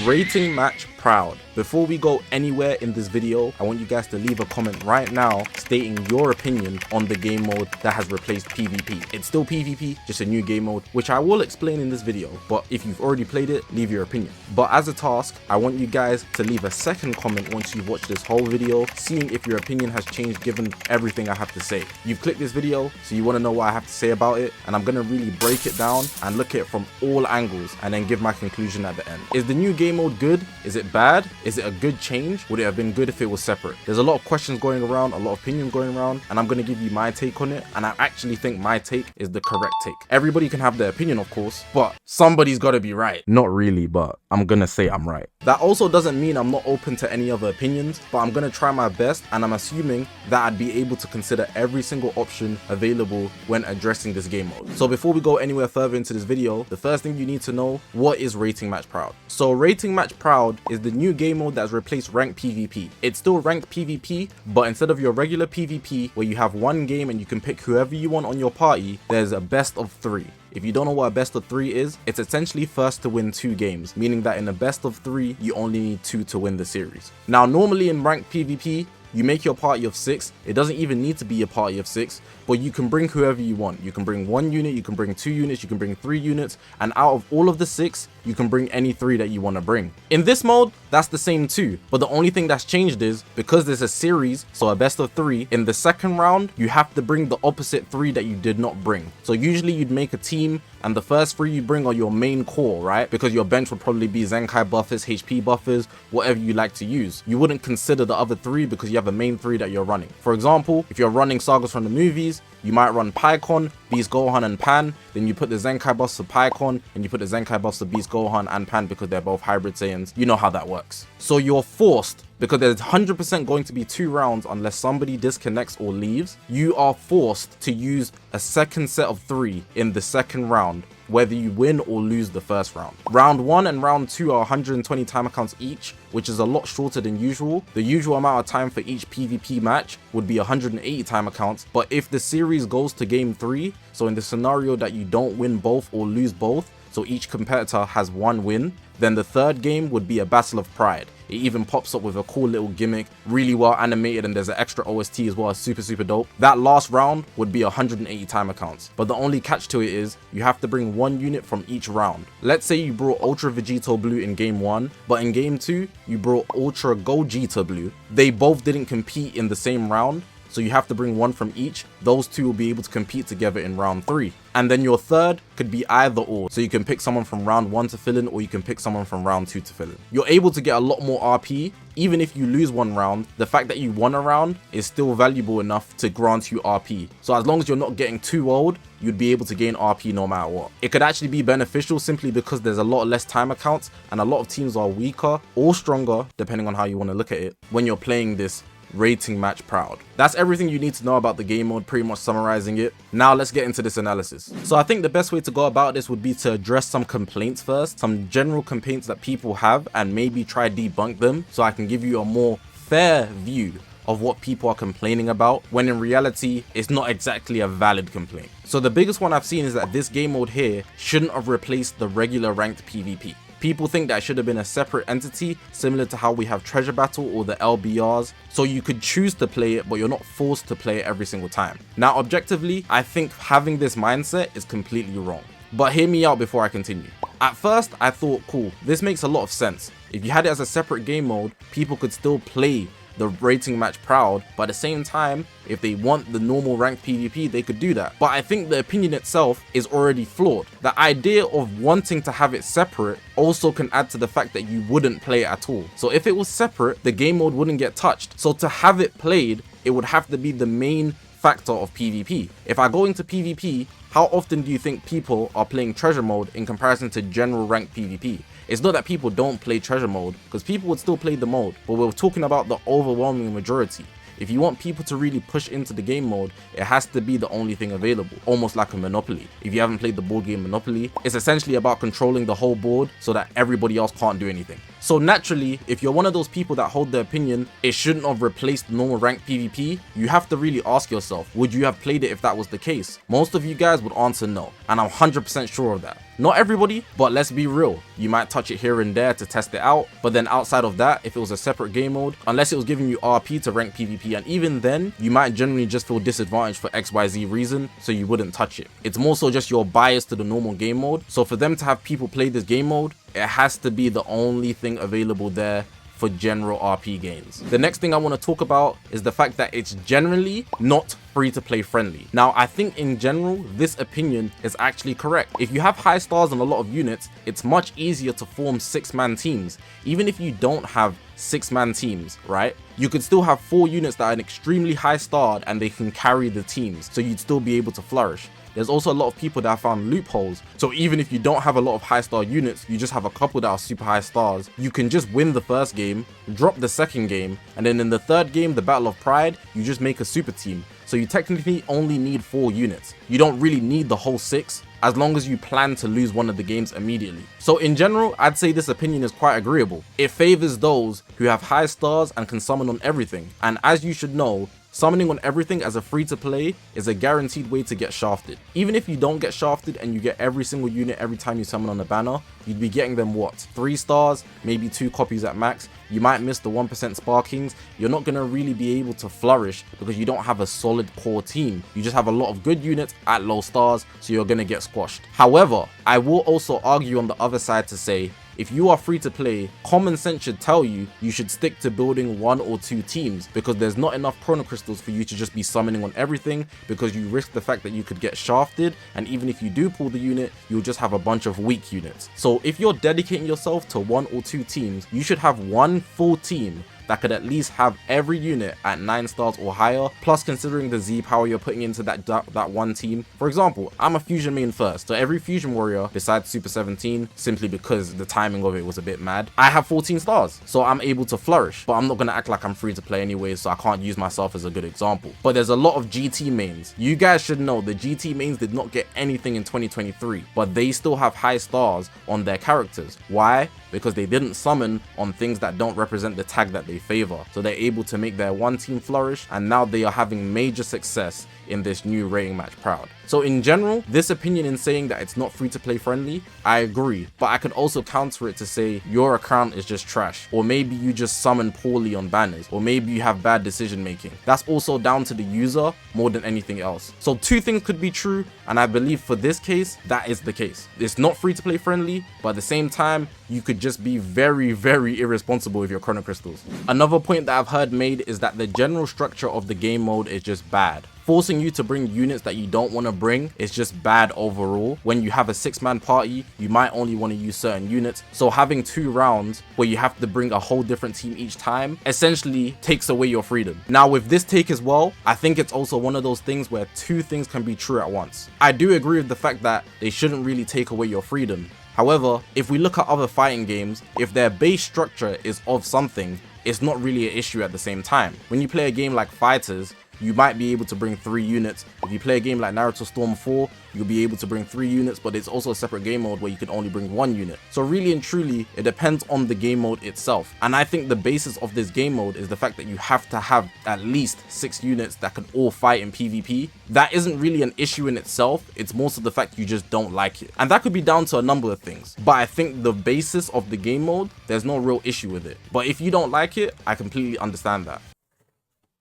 Rating match proud. Before we go anywhere in this video, I want you guys to leave a comment right now stating your opinion on the game mode that has replaced PvP. It's still PvP, just a new game mode, which I will explain in this video, but if you've already played it, leave your opinion. But as a task, I want you guys to leave a second comment once you've watched this whole video, seeing if your opinion has changed given everything I have to say. You've clicked this video, so you want to know what I have to say about it, and I'm going to really break it down and look at it from all angles and then give my conclusion at the end. Is the new game mode good? Is it bad? Is it a good change? Would it have been good if it was separate? There's a lot of questions going around, a lot of opinions going around, and I'm going to give you my take on it, and I actually think my take is the correct take. Everybody can have their opinion, of course, but somebody's got to be right. Not really, but I'm going to say I'm right. That also doesn't mean I'm not open to any other opinions, but I'm going to try my best, and I'm assuming that I'd be able to consider every single option available when addressing this game mode. So before we go anywhere further into this video, the first thing you need to know, what is Rating Match Proud? So Rating Match Proud is the new game mode that's replaced ranked PvP. It's still ranked PvP, but instead of your regular PvP where you have one game and you can pick whoever you want on your party, there's a best of 3. If you don't know what a best of 3 is, it's essentially first to win 2 games, meaning that in a best of 3, you only need 2 to win the series. Now, normally in ranked PvP, you make your party of 6. It doesn't even need to be a party of 6, but you can bring whoever you want. You can bring 1 unit, you can bring 2 units, you can bring 3 units, and out of all of the 6, you can bring any 3 that you want to bring. In this mode, that's the same too, but the only thing that's changed is, because there's a series, so a best of 3, in the second round, you have to bring the opposite 3 that you did not bring. So usually you'd make a team, and the first 3 you bring are your main core, right? Because your bench would probably be Zenkai buffers, HP buffers, whatever you like to use. You wouldn't consider the other 3 because you have a main 3 that you're running. For example, if you're running sagas from the movies, you might run Paikon, Beast Gohan, and Pan. Then you put the Zenkai buffs for Paikon, and you put the Zenkai buffs for Beast Gohan and Pan because they're both hybrid Saiyans. You know how that works. So you're forced, because there's 100% going to be 2 rounds unless somebody disconnects or leaves, you are forced to use a second set of 3 in the second round, whether you win or lose the first round. Round 1 and round 2 are 120 timer counts each, which is a lot shorter than usual. The usual amount of time for each PvP match would be 180 timer counts, but if the series goes to game 3, so in the scenario that you don't win both or lose both, so each competitor has 1 win, then the third game would be a battle of pride. It even pops up with a cool little gimmick, really well animated, and there's an extra OST as well, super dope. That last round would be 180 timer counts, but the only catch to it is you have to bring 1 unit from each round. Let's say you brought Ultra Vegito Blue in game 1, but in game 2 you brought Ultra Gogeta Blue. They both didn't compete in the same round, so you have to bring 1 from each. Those 2 will be able to compete together in round 3. And then your third could be either or. So you can pick someone from round 1 to fill in, or you can pick someone from round 2 to fill in. You're able to get a lot more RP. Even if you lose 1 round, the fact that you won a round is still valuable enough to grant you RP. So as long as you're not getting too old, you'd be able to gain RP no matter what. It could actually be beneficial simply because there's a lot less timer counts, and a lot of teams are weaker or stronger, depending on how you want to look at it, when you're playing this Rating Match Proud. That's everything you need to know about the game mode, pretty much summarizing it. Now let's get into this analysis. So I think the best way to go about this would be to address some complaints first, some general complaints that people have, and maybe try debunk them so I can give you a more fair view of what people are complaining about, when in reality it's not exactly a valid complaint. So the biggest one I've seen is that this game mode here shouldn't have replaced the regular ranked PvP. People think that it should have been a separate entity, similar to how we have Treasure Battle or the LBRs, so you could choose to play it, but you're not forced to play it every single time. Now, objectively, I think having this mindset is completely wrong. But hear me out before I continue. At first, I thought, cool, this makes a lot of sense. If you had it as a separate game mode, people could still play the Rating Match Proud, but at the same time, if they want the normal ranked PvP, they could do that. But I think the opinion itself is already flawed. The idea of wanting to have it separate also can add to the fact that you wouldn't play it at all. So if it was separate, the game mode wouldn't get touched. So to have it played, it would have to be the main factor of PvP. If I go into PvP, how often do you think people are playing treasure mode in comparison to general ranked PvP? It's not that people don't play treasure mode, because people would still play the mode, but we're talking about the overwhelming majority. If you want people to really push into the game mode, it has to be the only thing available, almost like a Monopoly. If you haven't played the board game Monopoly, it's essentially about controlling the whole board so that everybody else can't do anything. So naturally, if you're one of those people that hold the opinion it shouldn't have replaced normal ranked PvP, you have to really ask yourself, would you have played it if that was the case? Most of you guys would answer no, and I'm 100% sure of that. Not everybody, but let's be real, you might touch it here and there to test it out, but then outside of that, if it was a separate game mode, unless it was giving you RP to rank PvP, and even then, you might generally just feel disadvantaged for XYZ reason, so you wouldn't touch it. It's more so just your bias to the normal game mode, so for them to have people play this game mode, it has to be the only thing available there for general RP games. The next thing I want to talk about is the fact that it's generally not free to play friendly. Now, I think in general, this opinion is actually correct. If you have high stars and a lot of units, it's much easier to form 6-man teams. Even if you don't have 6-man teams, right? You could still have 4 units that are extremely high starred and they can carry the teams, so you'd still be able to flourish. There's also a lot of people that have found loopholes, so even if you don't have a lot of high star units, you just have a couple that are super high stars, you can just win the first game, drop the second game, and then in the third game, the Battle of Pride, you just make a super team. So you technically only need 4 units. You don't really need the whole 6, as long as you plan to lose one of the games immediately. So in general, I'd say this opinion is quite agreeable. It favors those who have high stars and can summon on everything. And as you should know, summoning on everything as a free-to-play is a guaranteed way to get shafted. Even if you don't get shafted and you get every single unit every time you summon on a banner, you'd be getting them what? 3 stars, maybe 2 copies at max. You might miss the 1% sparkings. You're not going to really be able to flourish because you don't have a solid core team. You just have a lot of good units at low stars, so you're going to get squashed. However, I will also argue on the other side to say, if you are free to play, common sense should tell you you should stick to building 1 or 2 teams, because there's not enough chrono crystals for you to just be summoning on everything, because you risk the fact that you could get shafted, and even if you do pull the unit, you'll just have a bunch of weak units. So if you're dedicating yourself to 1 or 2 teams, you should have 1 full team that could at least have every unit at 9 stars or higher, plus considering the Z power you're putting into that one team. For example, I'm a fusion main first, so every fusion warrior besides Super 17, simply because the timing of it was a bit mad, I have 14 stars, so I'm able to flourish. But I'm not gonna act like I'm free to play anyway, so I can't use myself as a good example. But there's a lot of GT mains. You guys should know the GT mains did not get anything in 2023, but they still have high stars on their characters. Why? Because they didn't summon on things that don't represent the tag that they favor. So they're able to make their one team flourish, and now they are having major success in this new rating match Proud. So in general, this opinion in saying that it's not free to play friendly, I agree, but I could also counter it to say your account is just trash, or maybe you just summon poorly on banners, or maybe you have bad decision making. That's also down to the user more than anything else. So 2 things could be true, and I believe for this case, that is the case. It's not free to play friendly, but at the same time, you could just be very, very irresponsible with your chrono crystals. Another point that I've heard made is that the general structure of the game mode is just bad. Forcing you to bring units that you don't want to bring is just bad overall. When you have a 6-man party, you might only want to use certain units, so having 2 rounds where you have to bring a whole different team each time essentially takes away your freedom. Now with this take as well, I think it's also one of those things where 2 things can be true at once. I do agree with the fact that they shouldn't really take away your freedom. However, if we look at other fighting games, if their base structure is of something, it's not really an issue at the same time. When you play a game like Fighters, you might be able to bring 3 units. If you play a game like Naruto Storm 4, you'll be able to bring 3 units, but it's also a separate game mode where you can only bring 1 unit. So really and truly, it depends on the game mode itself. And I think the basis of this game mode is the fact that you have to have at least 6 units that can all fight in PvP. That isn't really an issue in itself, it's more so the fact you just don't like it. And that could be down to a number of things. But I think the basis of the game mode, there's no real issue with it. But if you don't like it, I completely understand that.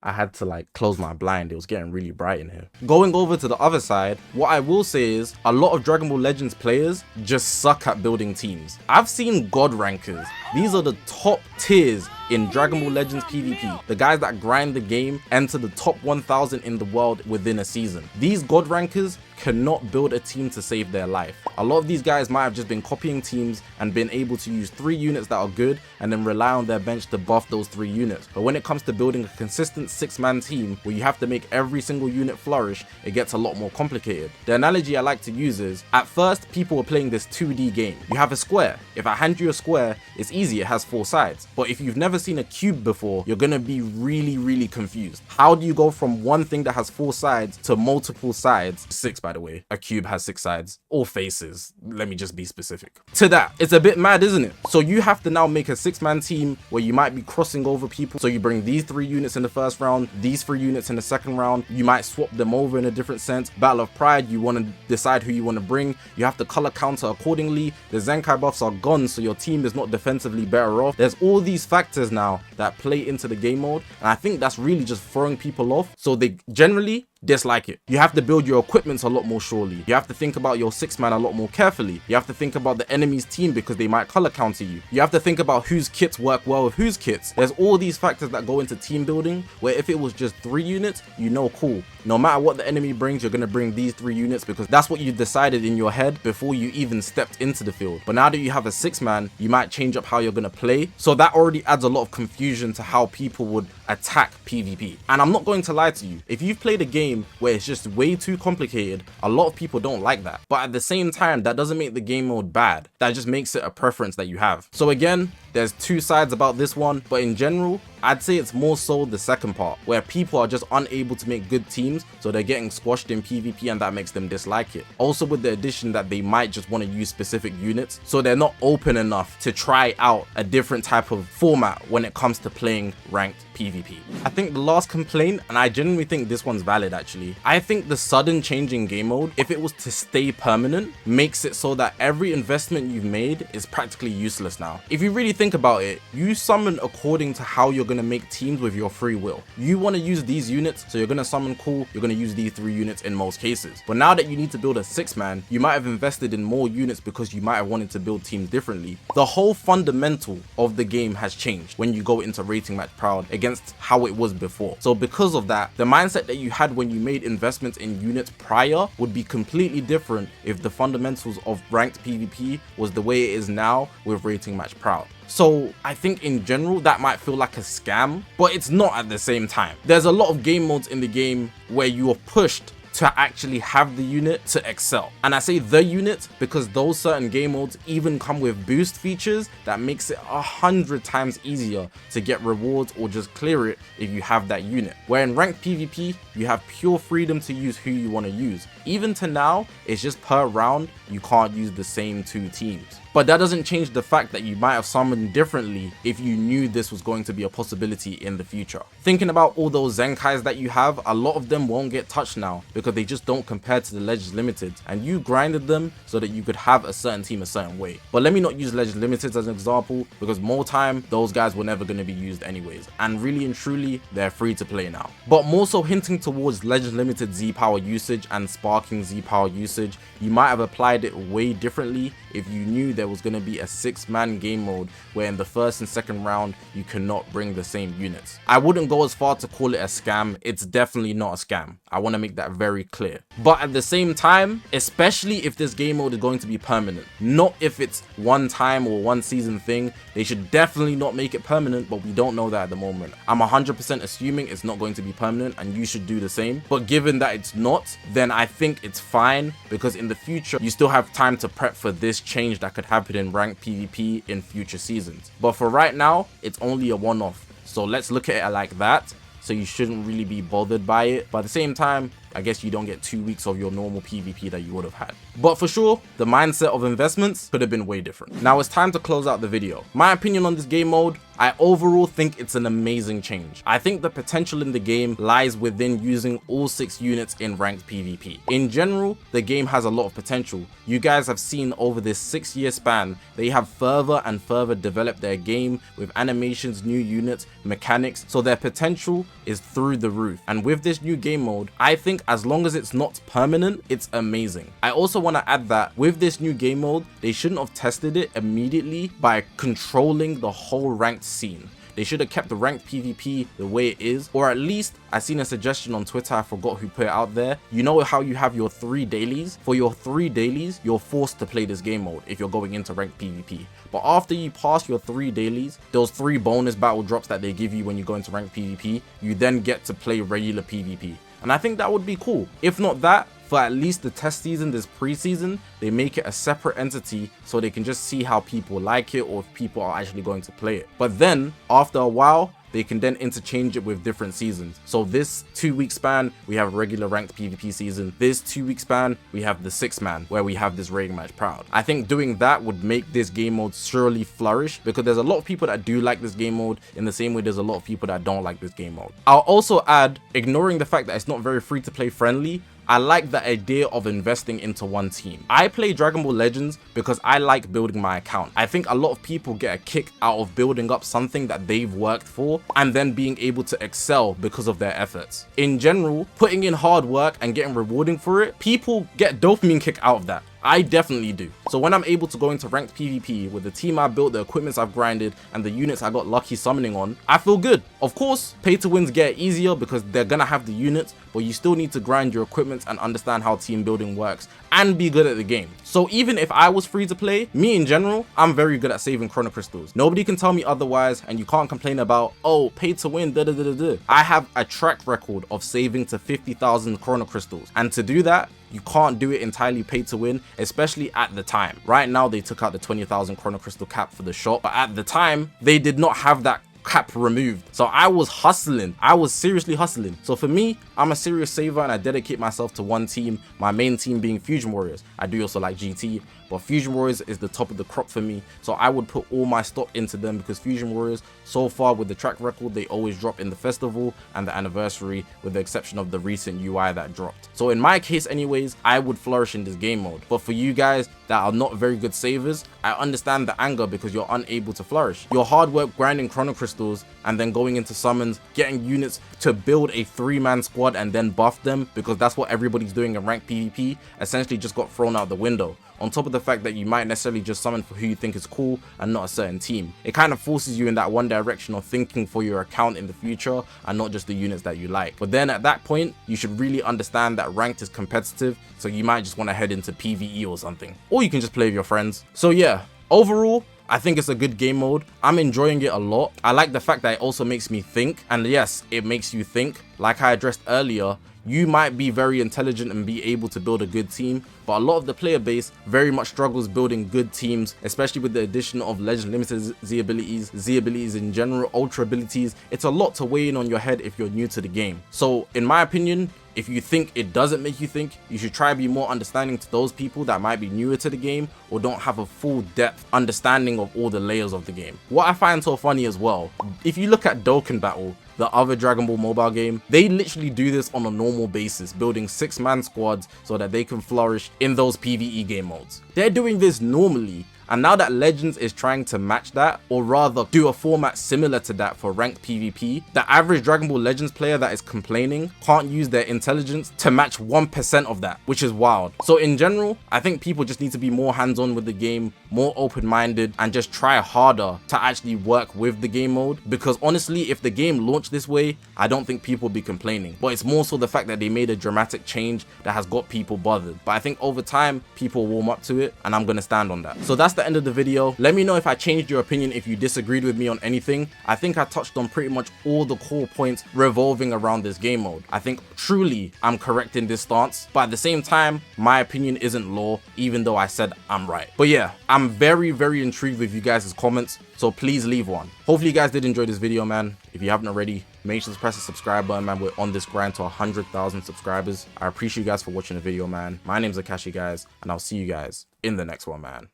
I had to like close my blind, it was getting really bright in here. Going over to the other side, what I will say is a lot of Dragon Ball Legends players just suck at building teams. I've seen God rankers. These are the top tiers in Dragon Ball Legends PvP. The guys that grind the game enter the top 1000 in the world within a season. These God rankers cannot build a team to save their life. A lot of these guys might have just been copying teams and been able to use 3 units that are good and then rely on their bench to buff those 3 units. But when it comes to building a consistent 6-man team where you have to make every single unit flourish, it gets a lot more complicated. The analogy I like to use is, at first people were playing this 2D game. You have a square. If I hand you a square, it's easy, it has 4 sides. But if you've never seen a cube before, you're gonna be really confused. How do you go from one thing that has 4 sides to multiple sides 6 by the way. A cube has 6 sides, or faces. Let me just be specific. To that, it's a bit mad, isn't it? So you have to now make a 6-man team where you might be crossing over people. So you bring these 3 units in the first round, these 3 units in the second round. You might swap them over in a different sense. Battle of Pride, you want to decide who you want to bring. You have to color counter accordingly. The Zenkai buffs are gone, so your team is not defensively better off. There's all these factors now that play into the game mode, and I think that's really just throwing people off, so they generally dislike it. You have to build your equipments a lot more surely. You have to think about your 6-man a lot more carefully. You have to think about the enemy's team because they might color counter you. You have to think about whose kits work well with whose kits. There's all these factors that go into team building, where if it was just 3 units, you know, cool, no matter what the enemy brings, you're going to bring these 3 units because that's what you decided in your head before you even stepped into the field. But now that you have a 6-man, you might change up how you're going to play, so that already adds a lot of confusion to how people would attack PvP. And I'm not going to lie to you, if you've played a game where it's just way too complicated, a lot of people don't like that. But at the same time, that doesn't make the game mode bad. That just makes it a preference that you have. So again, there's 2 sides about this one, but in general, I'd say it's more so the second part, where people are just unable to make good teams, so they're getting squashed in PvP and that makes them dislike it. Also with the addition that they might just want to use specific units, so they're not open enough to try out a different type of format when it comes to playing ranked PvP. I think the last complaint, and I genuinely think this one's valid actually, I think the sudden change in game mode, if it was to stay permanent, makes it so that every investment you've made is practically useless now. If you really think about it, you summon according to how you're going to make teams with your free will. You want to use these units, so you're going to summon cool, you're going to use these 3 units in most cases. But now that you need to build a 6-man, you might have invested in more units because you might have wanted to build teams differently. The whole fundamental of the game has changed when you go into rating match proud against how it was before. So because of that, the mindset that you had when you made investments in units prior would be completely different if the fundamentals of ranked PvP was the way it is now with rating match proud. So I think in general that might feel like a scam, but it's not at the same time. There's a lot of game modes in the game where you are pushed to actually have the unit to excel. And I say the unit because those certain game modes even come with boost features that makes it 100 times easier to get rewards or just clear it if you have that unit. Where in ranked PvP, you have pure freedom to use who you want to use. Even to now, it's just per round, you can't use the same 2 teams. But that doesn't change the fact that you might have summoned differently if you knew this was going to be a possibility in the future. Thinking about all those Zenkais that you have, a lot of them won't get touched now because they just don't compare to the Legends Limited, and you grinded them so that you could have a certain team a certain way. But let me not use Legends Limited as an example because more time, those guys were never going to be used anyways, and really and truly, they're free to play now. But more so hinting towards Legends Limited Z-Power usage and Sparking Z-Power usage, you might have applied it way differently if you knew there was going to be a 6-man game mode where in the first and second round you cannot bring the same units. I wouldn't go as far to call it a scam. It's definitely not a scam. I want to make that very clear. But at the same time, especially if this game mode is going to be permanent, not if it's one time or one season thing, they should definitely not make it permanent, but we don't know that at the moment. I'm 100% assuming it's not going to be permanent and you should do the same. But given that it's not, then I think it's fine because in the future, you still have time to prep for this change that could happen in ranked PvP in future seasons. But for right now, it's only a one-off. So let's look at it like that. So you shouldn't really be bothered by it. But at the same time, I guess you don't get 2 weeks of your normal PvP that you would have had. But for sure, the mindset of investments could have been way different. Now it's time to close out the video. My opinion on this game mode, I overall think it's an amazing change. I think the potential in the game lies within using all 6 units in ranked PvP. In general, the game has a lot of potential. You guys have seen over this 6-year span, they have further and further developed their game with animations, new units, mechanics, so their potential is through the roof. And with this new game mode, I think as long as it's not permanent, it's amazing. I also want to add that with this new game mode, they shouldn't have tested it immediately by controlling the whole ranked scene. They should have kept the ranked PvP the way it is, or at least I seen a suggestion on Twitter, I forgot who put it out there. You know how you have your 3 dailies? For your 3 dailies, you're forced to play this game mode if you're going into ranked PvP. But after you pass your 3 dailies, those 3 bonus battle drops that they give you when you go into ranked PvP, you then get to play regular PvP. And I think that would be cool. If not that, for at least the test season, this preseason, they make it a separate entity so they can just see how people like it or if people are actually going to play it. But then, after a while, they can then interchange it with different seasons. So this 2-week span, we have a regular ranked PvP season. This 2-week span, we have the 6-man, where we have this raiding match Proud. I think doing that would make this game mode surely flourish, because there's a lot of people that do like this game mode in the same way there's a lot of people that don't like this game mode. I'll also add, ignoring the fact that it's not very free to play friendly, I like the idea of investing into one team. I play Dragon Ball Legends because I like building my account. I think a lot of people get a kick out of building up something that they've worked for and then being able to excel because of their efforts. In general, putting in hard work and getting rewarding for it, people get dopamine kick out of that. I definitely do. So when I'm able to go into ranked PvP with the team I built, the equipments I've grinded, and the units I got lucky summoning on, I feel good. Of course, pay to wins get easier because they're gonna have the units, but you still need to grind your equipment and understand how team building works and be good at the game. So even if I was free to play, me in general, I'm very good at saving chrono crystals. Nobody can tell me otherwise, and you can't complain about, oh, pay to win, da da da da da. I have a track record of saving to 50,000 chrono crystals, and to do that, you can't do it entirely pay to win, especially at the time. Right now, they took out the 20,000 chrono crystal cap for the shop, but at the time, they did not have that cap removed. So I was hustling. I was seriously hustling. So for me, I'm a serious saver and I dedicate myself to one team, my main team being Fusion Warriors. I do also like GT, but Fusion Warriors is the top of the crop for me. So I would put all my stock into them because Fusion Warriors, so far with the track record, they always drop in the festival and the anniversary, with the exception of the recent UI that dropped. So in my case anyways, I would flourish in this game mode. But for you guys that are not very good savers, I understand the anger because you're unable to flourish. Your hard work grinding chrono crystals and then going into summons, getting units to build a 3-man squad and then buff them, because that's what everybody's doing in ranked PvP, essentially just got thrown out the window. On top of the fact that you might necessarily just summon for who you think is cool and not a certain team. It kind of forces you in that one direction of thinking for your account in the future and not just the units that you like. But then at that point, you should really understand that ranked is competitive, so you might just want to head into PvE or something. Or you can just play with your friends. So yeah, overall, I think it's a good game mode. I'm enjoying it a lot. I like the fact that it also makes me think. And yes, it makes you think. Like I addressed earlier, you might be very intelligent and be able to build a good team, but a lot of the player base very much struggles building good teams, especially with the addition of Legend Limited Z abilities in general, Ultra abilities. It's a lot to weigh in on your head if you're new to the game. So in my opinion, if you think it doesn't make you think, you should try to be more understanding to those people that might be newer to the game or don't have a full depth understanding of all the layers of the game. What I find so funny as well, if you look at Dokkan Battle, the other Dragon Ball mobile game, they literally do this on a normal basis, building 6-man squads so that they can flourish in those PvE game modes. They're doing this normally, and now that Legends is trying to match that, or rather do a format similar to that for ranked PvP, the average Dragon Ball Legends player that is complaining can't use their intelligence to match 1% of that, which is wild. So in general, I think people just need to be more hands-on with the game, more open-minded, and just try harder to actually work with the game mode, because honestly, if the game launched this way, I don't think people would be complaining. But it's more so the fact that they made a dramatic change that has got people bothered. But I think over time, people warm up to it, and I'm gonna stand on that. So that's the end of the video. Let me know if I changed your opinion, if you disagreed with me on anything. I think I touched on pretty much all the core points revolving around this game mode. I think truly I'm correct in this stance, but at the same time, my opinion isn't law, even though I said I'm right. But yeah, I'm very intrigued with you guys' comments, so please leave one. Hopefully you guys did enjoy this video, man. If you haven't already, make sure to press the subscribe button, man. We're on this grind to 100,000 subscribers. I appreciate you guys for watching the video, man. My name's Zakashi, guys, and I'll see you guys in the next one, man.